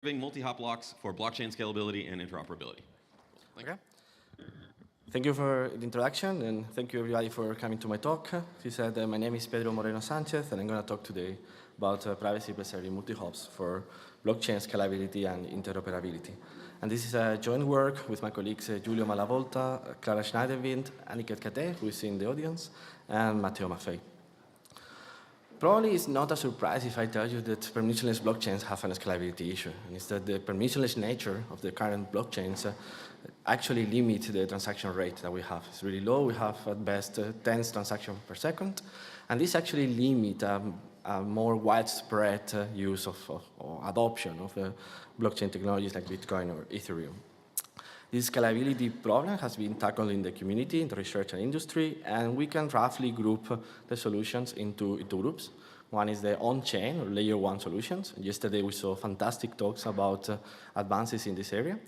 multi-hop blocks for blockchain scalability and interoperability. Okay. Thank you for the introduction, and thank you everybody for coming to my talk. As you said, my name is Pedro Moreno-Sanchez, and I'm going to talk today about privacy-preserving multi-hops for blockchain scalability and interoperability. And this is a joint work with my colleagues Giulio Malavolta, Clara Schneiderwind, Aniket Kate, who is in the audience, and Matteo Maffei. Probably it's not a surprise if I tell you that permissionless blockchains have a scalability issue, and it's that the permissionless nature of the current blockchains actually limit the transaction rate that we have. It's really low. We have at best 10 transactions per second, and this actually limits a more widespread use of or adoption of blockchain technologies like Bitcoin or Ethereum. This scalability problem has been tackled in the community, in the research and industry, and we can roughly group the solutions into groups. One is the on-chain or layer one solutions. Yesterday we saw fantastic talks about advances in this area.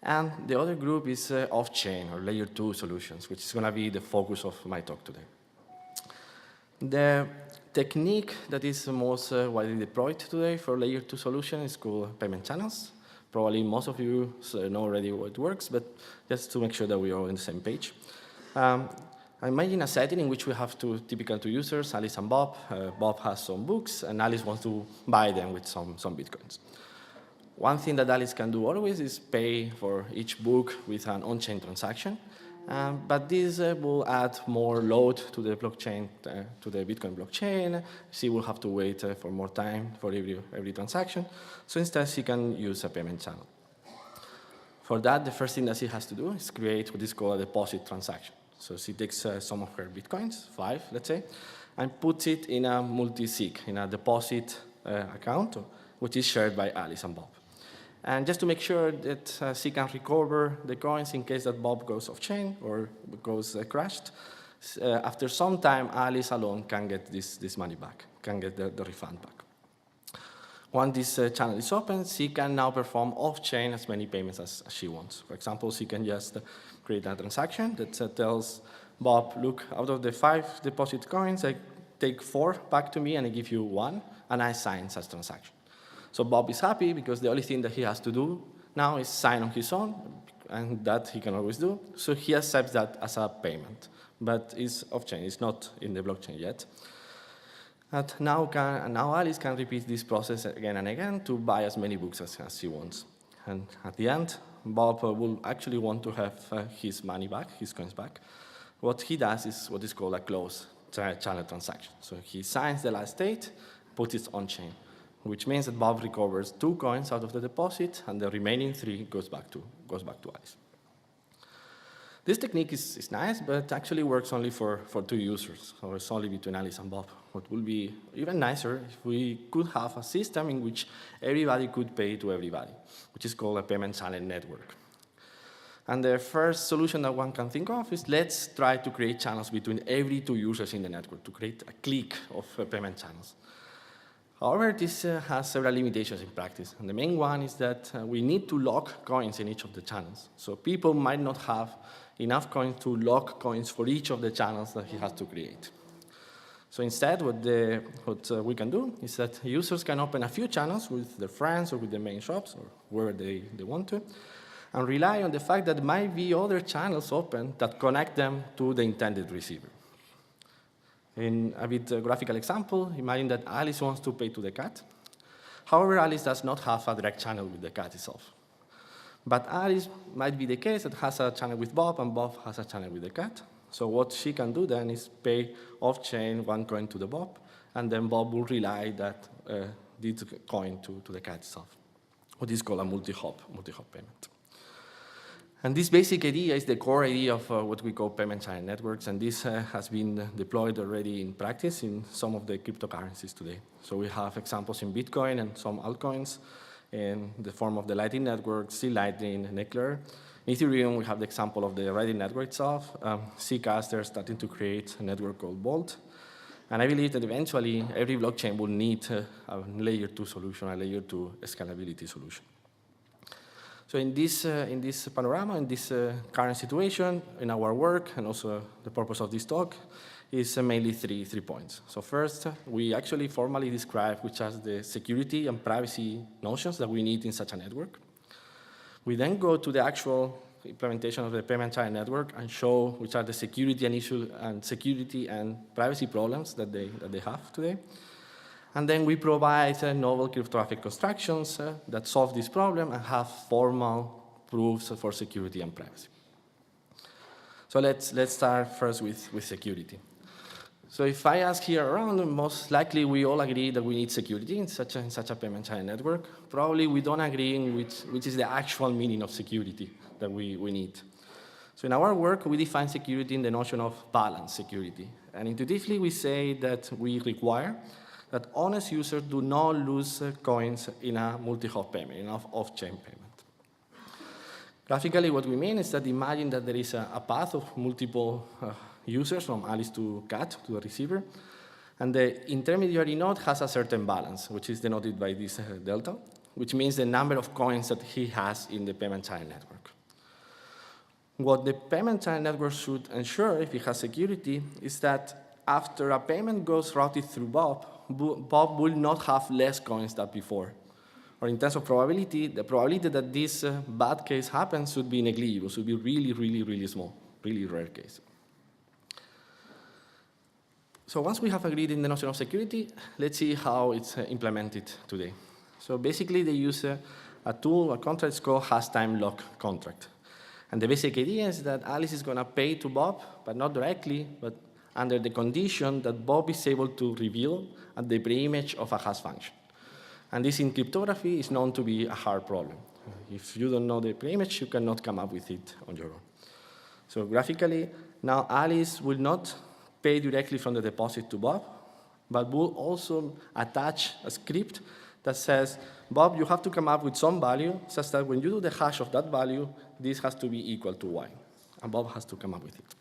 And the other group is off-chain or layer two solutions, which is going to be the focus of my talk today. The technique that is most widely deployed today for layer two solution is called payment channels. Probably most of you know already how it works, but just to make sure that we are all on the same page. Imagine a setting in which we have typical two users, Alice and Bob. Bob has some books, and Alice wants to buy them with some Bitcoins. One thing that Alice can do always is pay for each book with an on-chain transaction, but this will add more load to the blockchain, to the Bitcoin blockchain. She will have to wait for more time for every transaction. So instead, she can use a payment channel. For that, the first thing that she has to do is create what is called a deposit transaction. So she takes some of her Bitcoins, 5, let's say, and puts it in a multi-sig, in a deposit account, which is shared by Alice and Bob. And just to make sure that she can recover the coins in case that Bob goes off-chain or goes crashed, after some time, Alice alone can get this money back, can get the refund back. Once this channel is open, she can now perform off-chain as many payments as she wants. For example, she can just create a transaction that tells Bob, look, out of the 5 deposit coins, I take 4 back to me and I give you 1, and I sign such transaction. So Bob is happy because the only thing that he has to do now is sign on his own, and that he can always do. So he accepts that as a payment, but it's off-chain. It's not in the blockchain yet. And now Alice can repeat this process again and again to buy as many books as she wants. And at the end, Bob will actually want to have his money back, his coins back. What he does is what is called a closed channel transaction. So he signs the last state, puts it on-chain, which means that Bob recovers 2 coins out of the deposit, and the remaining 3 goes back to Alice. This technique is nice, but actually works only for 2 users, so it's only between Alice and Bob. What would be even nicer if we could have a system in which everybody could pay to everybody, which is called a payment channel network. And the first solution that one can think of is let's try to create channels between every 2 users in the network to create a clique of payment channels. However, this has several limitations in practice. And the main one is that we need to lock coins in each of the channels. So people might not have enough coins to lock coins for each of the channels that he has to create. So instead, what we can do is that users can open a few channels with their friends or with their main shops or wherever they want to, and rely on the fact that there might be other channels open that connect them to the intended receiver. In a bit graphical example, imagine that Alice wants to pay to the cat. However, Alice does not have a direct channel with the cat itself. But Alice might be the case that has a channel with Bob, and Bob has a channel with the cat. So what she can do then is pay off-chain 1 coin to the Bob, and then Bob will relay that this coin to the cat itself, what is called a multi-hop payment. And this basic idea is the core idea of what we call payment channel networks, and this has been deployed already in practice in some of the cryptocurrencies today. So we have examples in Bitcoin and some altcoins in the form of the Lightning Network, C-Lightning, and Eclair. In Ethereum, we have the example of the Reddit network itself. Zcash, they're starting to create a network called Vault. And I believe that eventually every blockchain will need a layer 2 solution, a layer 2 scalability solution. So in this panorama, in this current situation, in our work, and also the purpose of this talk, is mainly three points. So first, we actually formally describe which are the security and privacy notions that we need in such a network. We then go to the actual implementation of the payment channel network and show which are the security and security and privacy problems that they have today. And then we provide novel cryptographic constructions that solve this problem and have formal proofs for security and privacy. So let's start first with security. So if I ask here around, most likely we all agree that we need security in such a payment channel network. Probably we don't agree in which is the actual meaning of security that we need. So in our work, we define security in the notion of balanced security. And intuitively, we say that we require that honest users do not lose coins in a multi-hop payment, in an off-chain payment. Graphically, what we mean is that imagine that there is a path of multiple users from Alice to Cat, to the receiver, and the intermediary node has a certain balance, which is denoted by this delta, which means the number of coins that he has in the payment channel network. What the payment channel network should ensure, if it has security, is that after a payment goes routed through Bob will not have less coins than before. Or in terms of probability, the probability that this bad case happens should be negligible, should be really, really, really small, really rare case. So once we have agreed in the notion of security, let's see how it's implemented today. So basically, they use a tool, a contract called has-time lock contract. And the basic idea is that Alice is going to pay to Bob, but not directly, but under the condition that Bob is able to reveal the preimage of a hash function. And this in cryptography is known to be a hard problem. If you don't know the preimage, you cannot come up with it on your own. So graphically, now Alice will not pay directly from the deposit to Bob, but will also attach a script that says, Bob, you have to come up with some value such that when you do the hash of that value, this has to be equal to y. And Bob has to come up with it.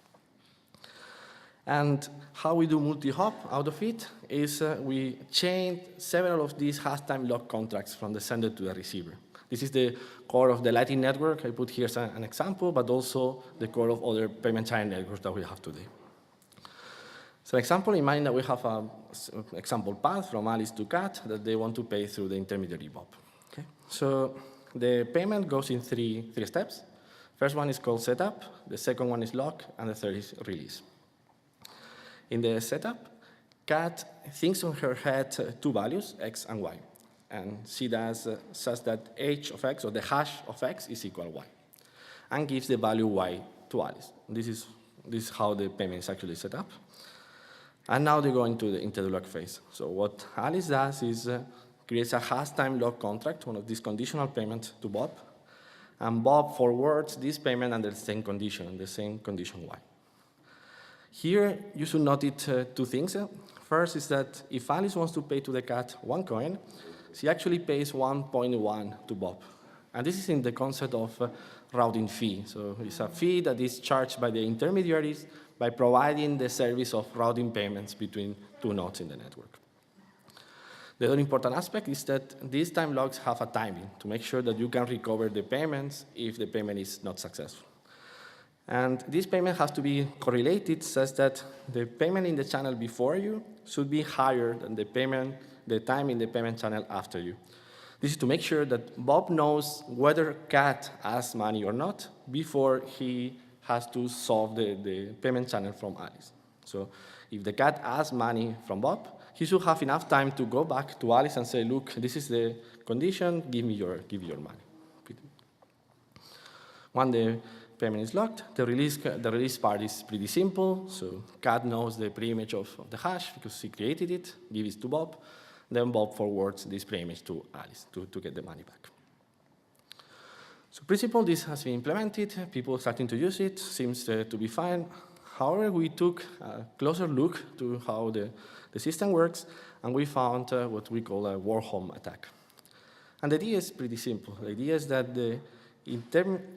And how we do multi-hop out of it is we chain several of these has-time lock contracts from the sender to the receiver. This is the core of the Lightning Network. I put here as an example, but also the core of other payment channel networks that we have today. So example, imagine that we have an example path from Alice to Cat that they want to pay through the intermediary Bob. Okay? So the payment goes in three steps. First one is called setup, the second one is lock, and the third is release. In the setup, Cat thinks on her head two values, x and y, and she does such that h of x, or the hash of x, is equal to y, and gives the value y to Alice. This is how the payment is actually set up. And now they go into the lock phase. So what Alice does is creates a has-time lock contract, one of these conditional payments to Bob, and Bob forwards this payment under the same condition y. Here, you should note two things. First is that if Alice wants to pay to the Cat 1 coin, she actually pays 1.1 to Bob. And this is in the concept of routing fee. So it's a fee that is charged by the intermediaries by providing the service of routing payments between two nodes in the network. The other important aspect is that these time locks have a timing to make sure that you can recover the payments if the payment is not successful. And this payment has to be correlated such that the payment in the channel before you should be higher than the time in the payment channel after you. This is to make sure that Bob knows whether Cat has money or not before he has to solve the payment channel from Alice. So if the Cat has money from Bob, he should have enough time to go back to Alice and say, look, this is the condition, give me your money. When the payment is locked, the release part is pretty simple. So Cat knows the preimage of the hash because he created it, gives it to Bob. Then Bob forwards this preimage to Alice to get the money back. So principle, this has been implemented. People starting to use it, seems to be fine. However, we took a closer look to how the system works, and we found what we call a Warholm attack. And the idea is pretty simple. The idea is that the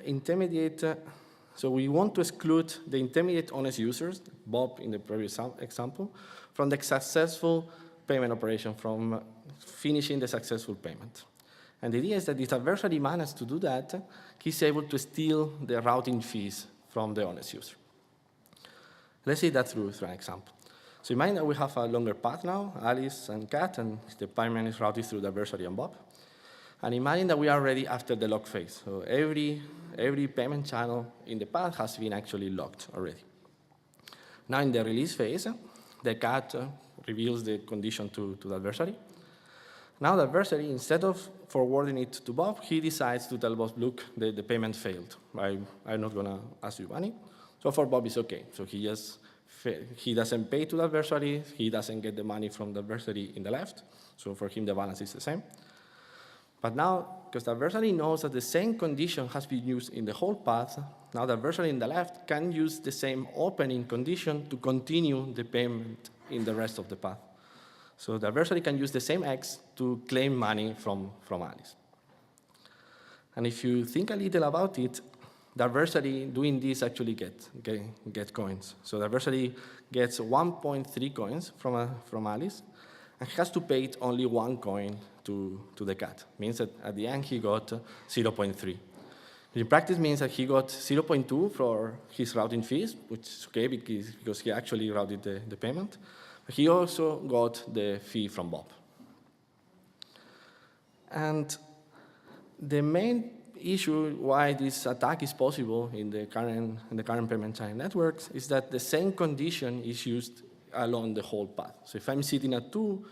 intermediate, so we want to exclude the intermediate honest users, Bob in the previous example, from the successful payment operation, from finishing the successful payment. And the idea is that if adversary manages to do that, he's able to steal the routing fees from the honest user. Let's see that through an example. So imagine that we have a longer path now, Alice and Kat, and the payment is routed through the adversary and Bob. And imagine that we are ready after the lock phase. So every payment channel in the path has been actually locked already. Now in the release phase, the Kat reveals the condition to the adversary. Now the adversary, instead of forwarding it to Bob, he decides to tell Bob, look, the payment failed. I'm not going to ask you money. So for Bob, it's OK. So he doesn't pay to the adversary. He doesn't get the money from the adversary in the left. So for him, the balance is the same. But now, because the adversary knows that the same condition has been used in the whole path, now the adversary in the left can use the same opening condition to continue the payment in the rest of the path. So the adversary can use the same X to claim money from Alice. And if you think a little about it, the adversary doing this actually get coins. So the adversary gets 1.3 coins from Alice, and he has to pay it only 1 coin to the Cat. Means that at the end he got 0.3. In practice means that he got 0.2 for his routing fees, which is okay because he actually routed the payment. But he also got the fee from Bob. And the main issue why this attack is possible in the current payment channel networks is that the same condition is used along the whole path. So if I'm sitting at two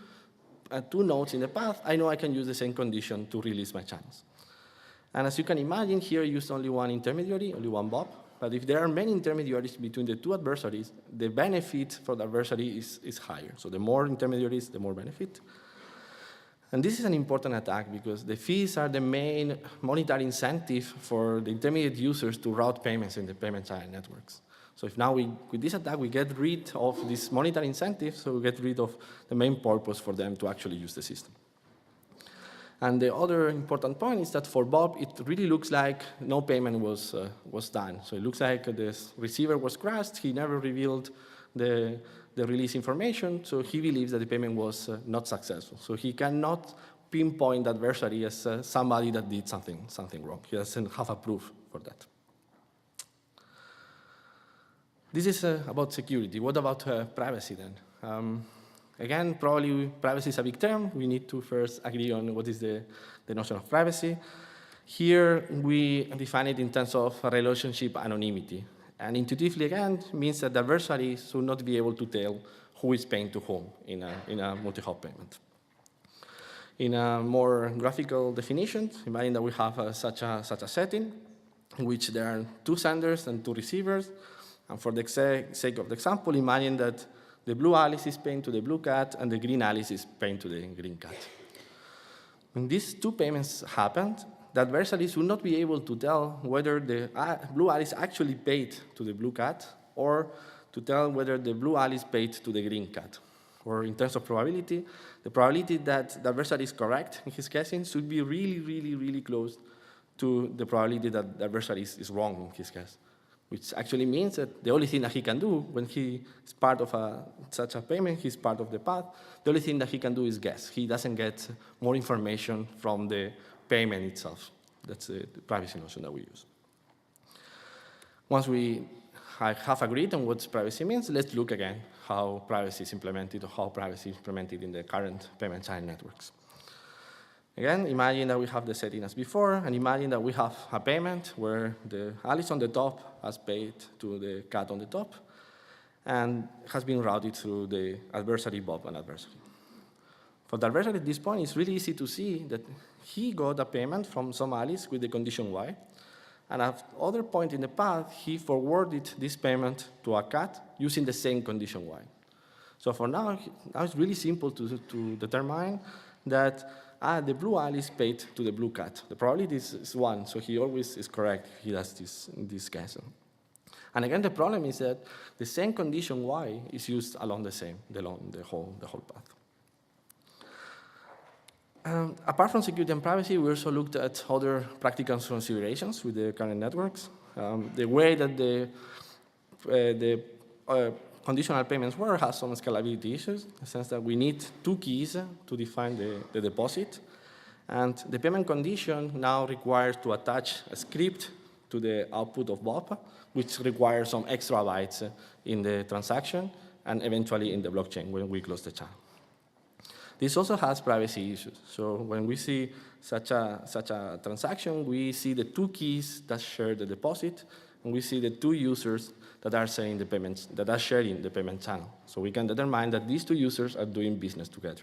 nodes in the path, I know I can use the same condition to release my channels. And as you can imagine, here I used only one intermediary, only one Bob. But if there are many intermediaries between the two adversaries, the benefit for the adversary is higher. So the more intermediaries, the more benefit. And this is an important attack because the fees are the main monetary incentive for the intermediate users to route payments in the payment channel networks. So if now with this attack, we get rid of this monetary incentive, so we get rid of the main purpose for them to actually use the system. And the other important point is that for Bob, it really looks like no payment was done. So it looks like the receiver was crashed. He never revealed the release information, so he believes that the payment was not successful. So he cannot pinpoint the adversary as somebody that did something wrong. He doesn't have a proof for that. This is about security. What about privacy then? Again, probably privacy is a big term. We need to first agree on what is the notion of privacy. Here, we define it in terms of relationship anonymity. And intuitively, again, means that the adversary should not be able to tell who is paying to whom in a multi-hop payment. In a more graphical definition, imagine that we have such a setting in which there are 2 senders and 2 receivers. And for the sake of the example, imagine that the blue Alice is paying to the blue cat, and the green Alice is paying to the green cat. When these 2 payments happened, the adversaries will not be able to tell whether the blue Alice actually paid to the blue cat or to tell whether the blue Alice paid to the green cat. Or in terms of probability, the probability that the adversary is correct in his guessing should be really, really, really close to the probability that the adversary is wrong in his guess, which actually means that the only thing that he can do when he is part of such a payment, he's part of the path, the only thing that he can do is guess. He doesn't get more information from the payment itself. That's the privacy notion that we use. Once we have agreed on what privacy means, let's look again how privacy is implemented or how privacy is implemented in the current payment channel networks. Again, imagine that we have the setting as before, and imagine that we have a payment where the Alice on the top has paid to the cat on the top and has been routed through the adversary Bob and adversary. For the adversary at this point, it's really easy to see that he got a payment from some Alice with the condition Y, and at other point in the path, he forwarded this payment to a cat using the same condition Y. So for now it's really simple to determine that the blue Alice paid to the blue cat. The probability is 1, so he always is correct if he does this case. And again, the problem is that the same condition Y is used along the whole path. Apart from security and privacy, we also looked at other practical considerations with the current networks. The way that the conditional payments work has some scalability issues, in the sense that we need 2 keys to define the deposit. And the payment condition now requires to attach a script to the output of Bob, which requires some extra bytes in the transaction. and eventually in the blockchain when we close the channel. This also has privacy issues. So when we see such a transaction, we see the two keys that share the deposit, and we see the two users that are sharing the payment channel. So we can determine that these two users are doing business together.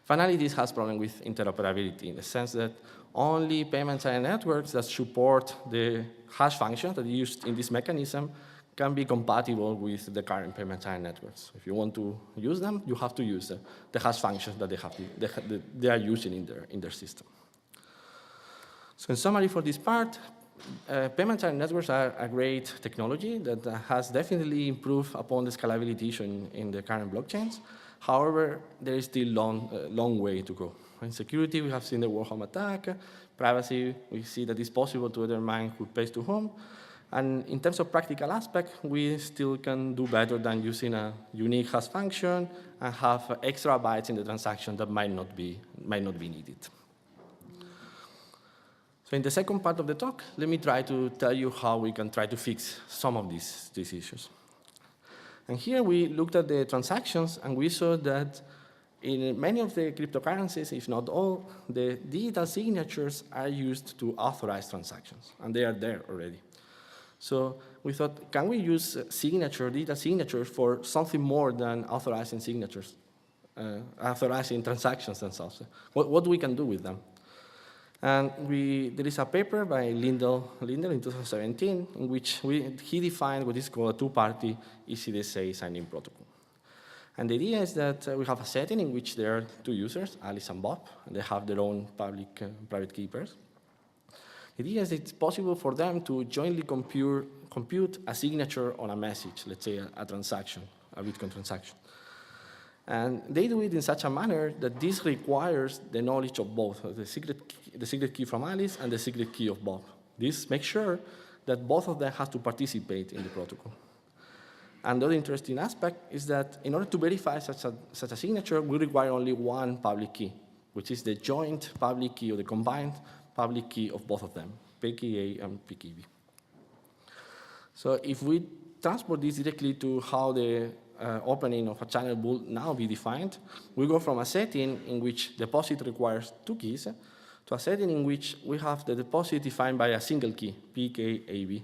Finally, this has problem with interoperability in the sense that only payment channel networks that support the hash function that is used in this mechanism can be compatible with the current payment channel networks. If you want to use them, you have to use the hash functions that they are using in their system. So in summary for this part, payment channel networks are a great technology that has definitely improved upon the scalability issue in the current blockchains. However, there is still a long way to go. In security, we have seen the Warhol attack. Privacy, we see that it's possible to determine who pays to whom. And in terms of practical aspect, we still can do better than using a unique hash function and have extra bytes in the transaction that might not be needed. So in the second part of the talk, let me try to tell you how we can try to fix some of these issues. And here we looked at the transactions, and we saw that in many of the cryptocurrencies, if not all, the digital signatures are used to authorize transactions, and they are there already. So we thought, can we use digital signatures for something more than authorizing signatures, authorizing transactions themselves? What we can do with them? And there is a paper by Lindell in 2017 in which he defined what is called a two-party ECDSA signing protocol. And the idea is that we have a setting in which there are two users, Alice and Bob, and they have their own private key pairs. The idea is it's possible for them to jointly compute a signature on a message, let's say a transaction, a Bitcoin transaction. And they do it in such a manner that this requires the knowledge of both, the secret key from Alice and the secret key of Bob. This makes sure that both of them have to participate in the protocol. And the other interesting aspect is that in order to verify such a signature, we require only one public key, which is the joint public key or the combined public key of both of them, PKA and PKB. So if we transport this directly to how the opening of a channel will now be defined, we go from a setting in which deposit requires two keys to a setting in which we have the deposit defined by a single key, PKAB.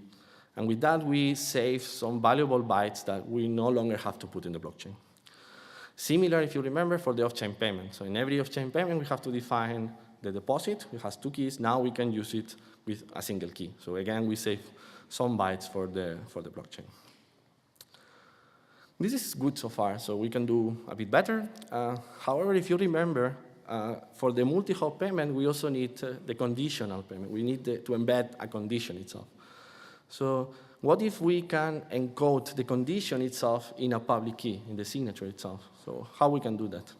And with that, we save some valuable bytes that we no longer have to put in the blockchain. Similar, if you remember, for the off-chain payment. So in every off-chain payment, we have to define the deposit. It has two keys. Now we can use it with a single key. So again, we save some bytes for the blockchain. This is good so far, so we can do a bit better. However, if you remember, for the multi-hop payment, we also need the conditional payment. We need to embed a condition itself. So what if we can encode the condition itself in a public key, in the signature itself? So how we can do that?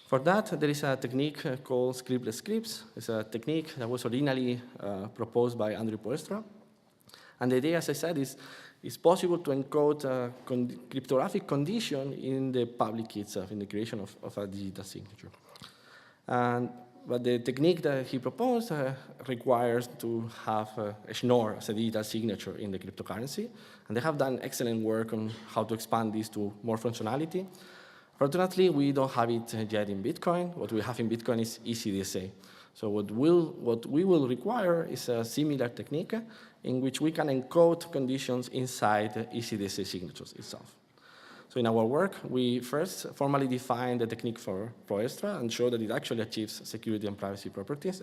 For that, there is a technique called scriptless scripts. It's a technique that was originally proposed by Andrew Poelstra. And the idea, as I said, is it's possible to encode a cryptographic condition in the public key itself, in the creation of a digital signature. But the technique that he proposed requires to have a Schnorr as a digital signature in the cryptocurrency. And they have done excellent work on how to expand this to more functionality. Fortunately, we don't have it yet in Bitcoin. What we have in Bitcoin is ECDSA. So what we will require is a similar technique in which we can encode conditions inside ECDSA signatures itself. So in our work, we first formally define the technique for Poelstra and show that it actually achieves security and privacy properties.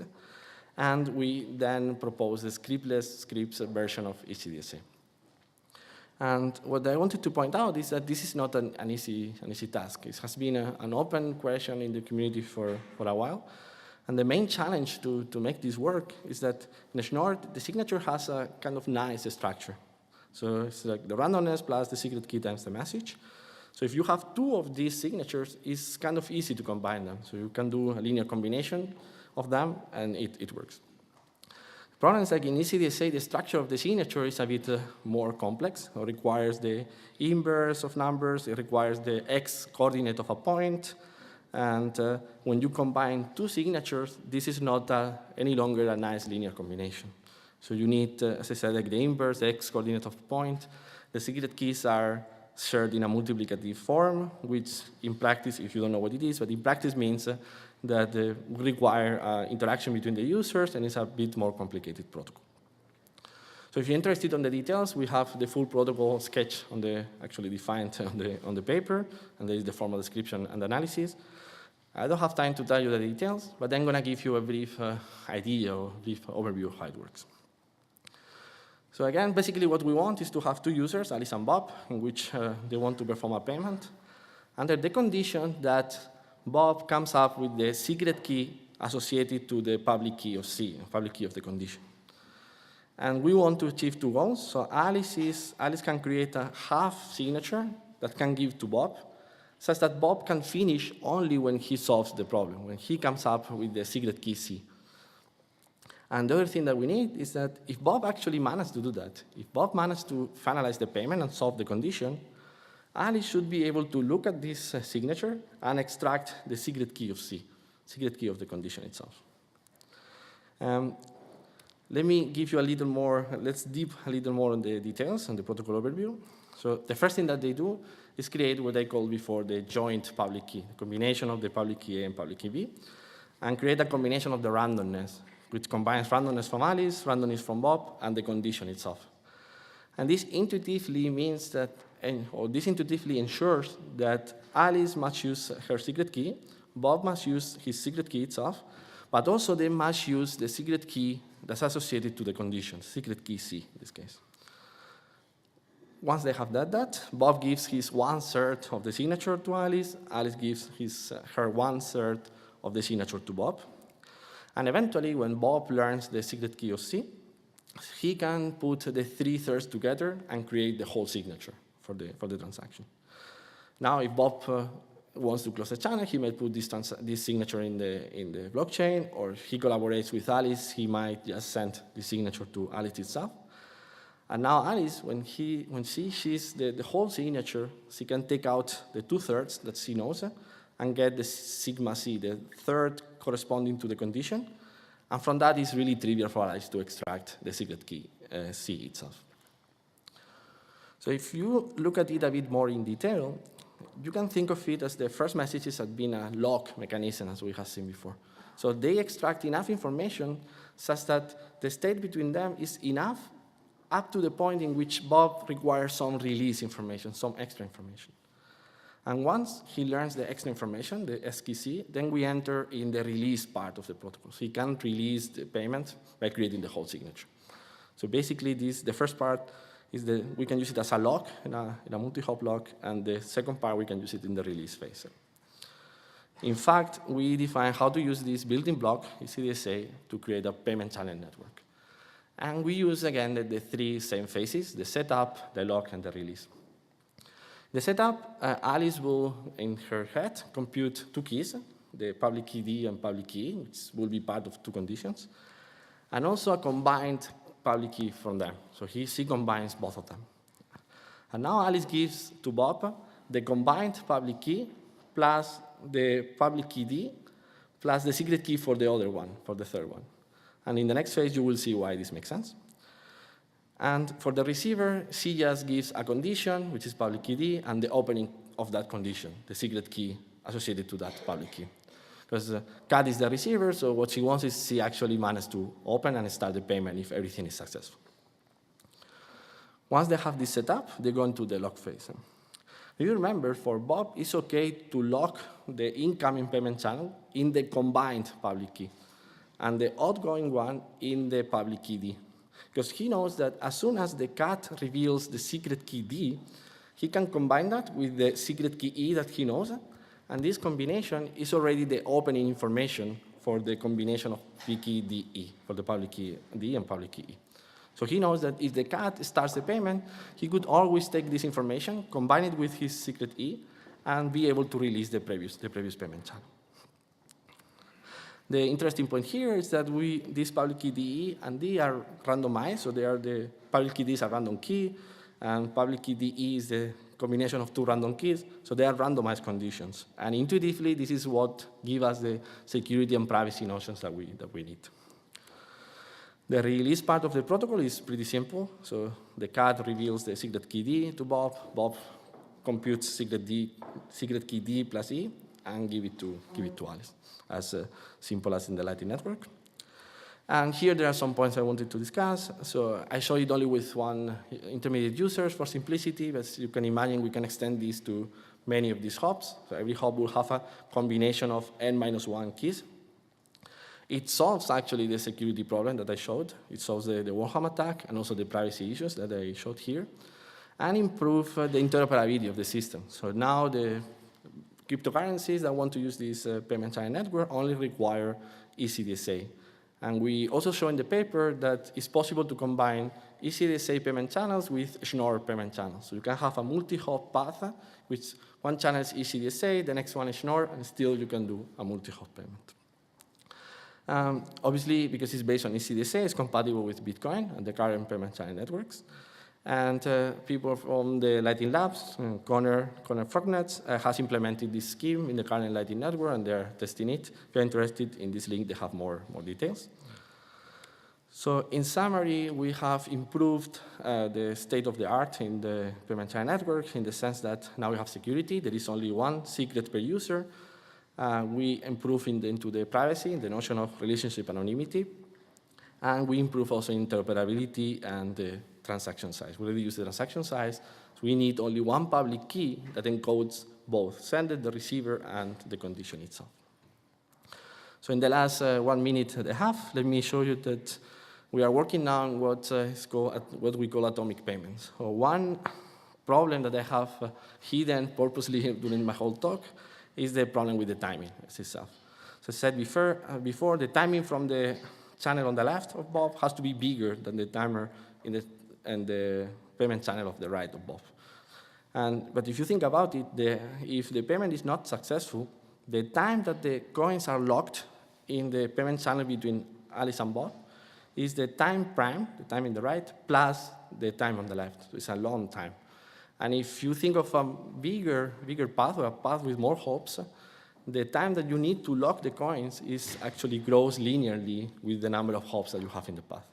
And we then propose the scriptless scripts version of ECDSA. And what I wanted to point out is that this is not an easy task. It has been an open question in the community for a while. And the main challenge to make this work is that in Schnorr, the signature has a kind of nice structure. So it's like the randomness plus the secret key times the message. So if you have two of these signatures, it's kind of easy to combine them. So you can do a linear combination of them, and it works. The problem is like in ECDSA, the structure of the signature is a bit more complex. It requires the inverse of numbers. It requires the x coordinate of a point. And when you combine two signatures, this is not any longer a nice linear combination. So you need, as I said, like the inverse, the x coordinate of a point. The secret keys are shared in a multiplicative form, which in practice, if you don't know what it is, but in practice means that require interaction between the users, and it's a bit more complicated protocol. So if you're interested in the details, we have the full protocol sketch actually defined on the paper, and there is the formal description and analysis. I don't have time to tell you the details, but I'm going to give you a brief idea or brief overview of how it works. So again, basically what we want is to have two users, Alice and Bob, in which they want to perform a payment, under the condition that Bob comes up with the secret key associated to the public key of C, public key of the condition. And we want to achieve two goals. So Alice can create a half signature that can give to Bob, such that Bob can finish only when he solves the problem, when he comes up with the secret key C. And the other thing that we need is that if Bob actually managed to do that, if Bob managed to finalize the payment and solve the condition, Alice should be able to look at this signature and extract the secret key of C, secret key of the condition itself. Let me give you a little more, let's deep a little more on the details and the protocol overview. So the first thing that they do is create what I called before the joint public key, the combination of the public key A and public key B, and create a combination of the randomness, which combines randomness from Alice, randomness from Bob, and the condition itself. And this intuitively means that, or this intuitively ensures that Alice must use her secret key, Bob must use his secret key itself, but also they must use the secret key that's associated to the condition, secret key C in this case. Once they have that, Bob gives his 1/3 of the signature to Alice, Alice gives her 1/3 of the signature to Bob. And eventually, when Bob learns the secret key of C, he can put the 3/3 together and create the whole signature for the transaction. Now, if Bob wants to close the channel, he might put this signature in the blockchain, or if he collaborates with Alice, he might just send the signature to Alice itself. And now Alice, when she sees the whole signature, she can take out the 2/3 that she knows and get the sigma C, the third corresponding to the condition. And from that, it's really trivial for Alice to extract the secret key C itself. So if you look at it a bit more in detail, you can think of it as the first messages had been a lock mechanism, as we have seen before. So they extract enough information such that the state between them is enough up to the point in which Bob requires some release information, some extra information. And once he learns the extra information, the SKC, then we enter in the release part of the protocol. So he can release the payment by creating the whole signature. So basically, the first part is we can use it as a lock, in a multi-hop lock, and the second part, we can use it in the release phase. In fact, we define how to use this building block, CDSA, to create a payment channel network. And we use, again, the three same phases, the setup, the lock, and the release. The setup, Alice will, in her head, compute two keys, the public key D and public key, which will be part of two conditions, and also a combined public key from them. So she combines both of them. And now Alice gives to Bob the combined public key plus the public key D plus the secret key for the other one, for the third one. And in the next phase, you will see why this makes sense. And for the receiver, she just gives a condition, which is public key D, and the opening of that condition, the secret key associated to that public key. Because Kat is the receiver, so what she wants is she actually managed to open and start the payment if everything is successful. Once they have this set up, they go into the lock phase. If you remember, for Bob, it's okay to lock the incoming payment channel in the combined public key, and the outgoing one in the public key D. Because he knows that as soon as the cat reveals the secret key D, he can combine that with the secret key E that he knows, and this combination is already the opening information for the combination of key D, E, for the public key D and public key E. So he knows that if the cat starts the payment, he could always take this information, combine it with his secret E, and be able to release the previous payment channel. The interesting point here is that this public key D and D are randomized, so the public key D is a random key, and public key DE is the combination of two random keys, so they are randomized conditions. And intuitively, this is what gives us the security and privacy notions that we need. The release part of the protocol is pretty simple. So the cat reveals the secret key D to Bob. Bob compute secret key D plus E and give it to Alice, as simple as in the Lightning Network. And here there are some points I wanted to discuss. So I show it only with one intermediate user for simplicity, but as you can imagine, we can extend this to many of these hops. So every hop will have a combination of n-1 keys. It solves actually the security problem that I showed. It solves the Wormhole attack and also the privacy issues that I showed here, and improve the interoperability of the system. So now the cryptocurrencies that want to use this payment channel network only require ECDSA. And we also show in the paper that it's possible to combine ECDSA payment channels with Schnorr payment channels. So you can have a multi-hop path, which one channel is ECDSA, the next one is Schnorr, and still you can do a multi-hop payment. Obviously, because it's based on ECDSA, it's compatible with Bitcoin and the current payment channel networks. And people from the Lightning Labs, Connor Frognuts, has implemented this scheme in the current Lightning Network, and they're testing it. If you're interested in this link, they have more details. So in summary, we have improved the state of the art in the payment channel network in the sense that now we have security. There is only one secret per user. We improve into the privacy, the notion of relationship anonymity. And we improve also interoperability and the transaction size. We reduce the transaction size. So we need only one public key that encodes both sender, the receiver, and the condition itself. So in the last 1 minute and a half, let me show you that we are working on what we call atomic payments. So one problem that I have hidden purposely during my whole talk is the problem with the timing itself. So I said before, the timing from the channel on the left of Bob has to be bigger than the timer in the payment channel of the right of Bob. But if you think about it, if the payment is not successful, the time that the coins are locked in the payment channel between Alice and Bob is the time prime, the time in the right, plus the time on the left. So it's a long time. And if you think of a bigger path, or a path with more hops, the time that you need to lock the coins actually grows linearly with the number of hops that you have in the path.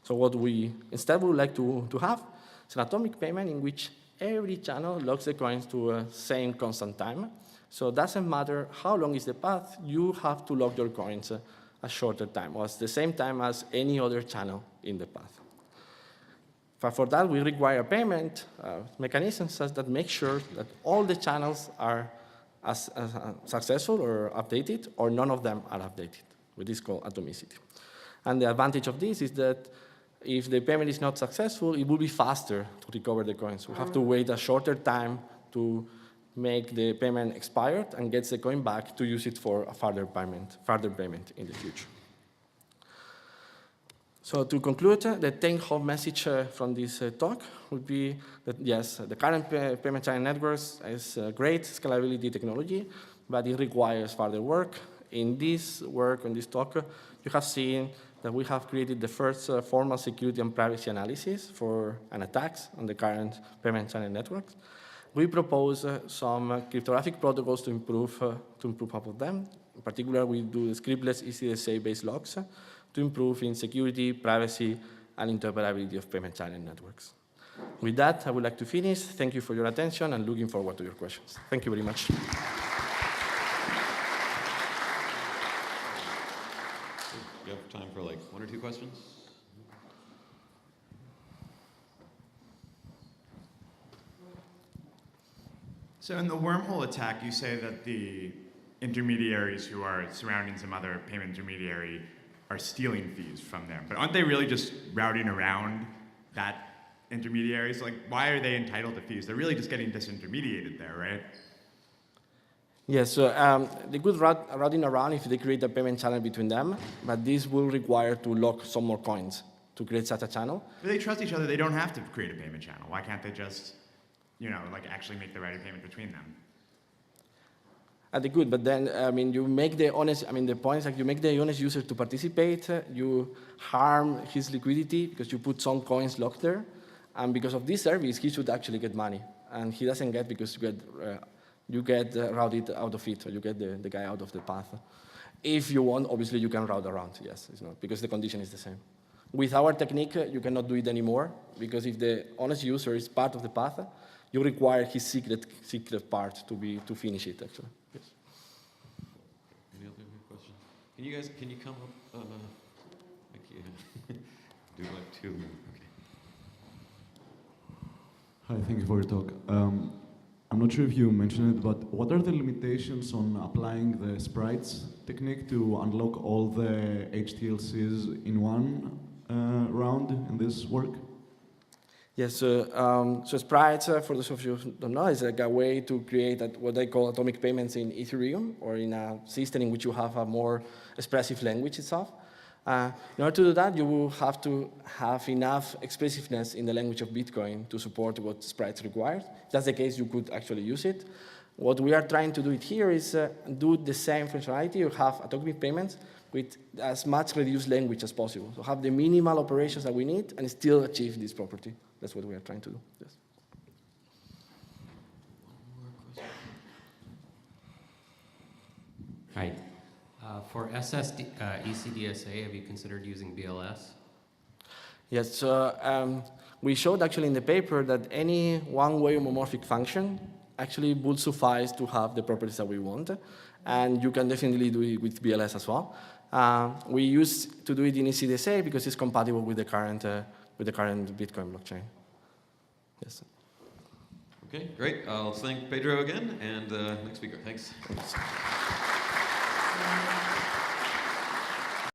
So what we instead would like to have is an atomic payment in which every channel locks the coins to a same constant time. So it doesn't matter how long is the path, you have to lock your coins a shorter time, or at the same time as any other channel in the path. But for that, we require payment mechanisms that make sure that all the channels are as successful or updated, or none of them are updated, which is called atomicity. And the advantage of this is that if the payment is not successful, it will be faster to recover the coins. We have to wait a shorter time to make the payment expired and get the coin back to use it for a further payment in the future. So to conclude, the take-home message from this talk would be that, yes, the current payment channel networks is a great scalability technology, but it requires further work. In this work, in this talk, you have seen that we have created the first formal security and privacy analysis for an attacks on the current payment channel networks. We propose some cryptographic protocols to improve half of them. In particular, we do the scriptless ECDSA-based locks to improve in security, privacy, and interoperability of payment channel networks. With that, I would like to finish. Thank you for your attention, and looking forward to your questions. Thank you very much. You have time for like 1 or 2 questions? So in the wormhole attack, you say that the intermediaries who are surrounding some other payment intermediary are stealing fees from them. But aren't they really just routing around that intermediary? So like, why are they entitled to fees? They're really just getting disintermediated there, right? Yes, so they could routing around if they create a payment channel between them, but this will require to lock some more coins to create such a channel. If they trust each other, they don't have to create a payment channel. Why can't they just, like actually make the right payment between them? They could, but then, you make the honest, the point is like you make the honest user to participate, you harm his liquidity because you put some coins locked there, and because of this service, he should actually get money, and he doesn't get because you get routed out of it, or you get the guy out of the path. If you want, obviously you can route around, yes, it's not, because the condition is the same. With our technique, you cannot do it anymore, because if the honest user is part of the path, you require his secret part to finish it, actually. Yes. Any other questions? Can you come up? Thank you. Do like two. Okay. Hi, thank you for your talk. I'm not sure if you mentioned it, but what are the limitations on applying the sprites technique to unlock all the HTLCs in one round in this work? Yes, so sprites, for those of you who don't know, is like a way to create what they call atomic payments in Ethereum, or in a system in which you have a more expressive language itself. In order to do that, you will have to have enough expressiveness in the language of Bitcoin to support what sprites require. If that's the case, you could actually use it. What we are trying to do it here is do the same functionality. You have atomic payments with as much reduced language as possible. So have the minimal operations that we need and still achieve this property. That's what we are trying to do. Yes. Hi. For ECDSA, have you considered using BLS? Yes, we showed actually in the paper that any one-way homomorphic function actually would suffice to have the properties that we want. And you can definitely do it with BLS as well. We used to do it in ECDSA because it's compatible with the current Bitcoin blockchain. Yes. Okay, great. Let's thank Pedro again, and next speaker. Thanks. Thanks.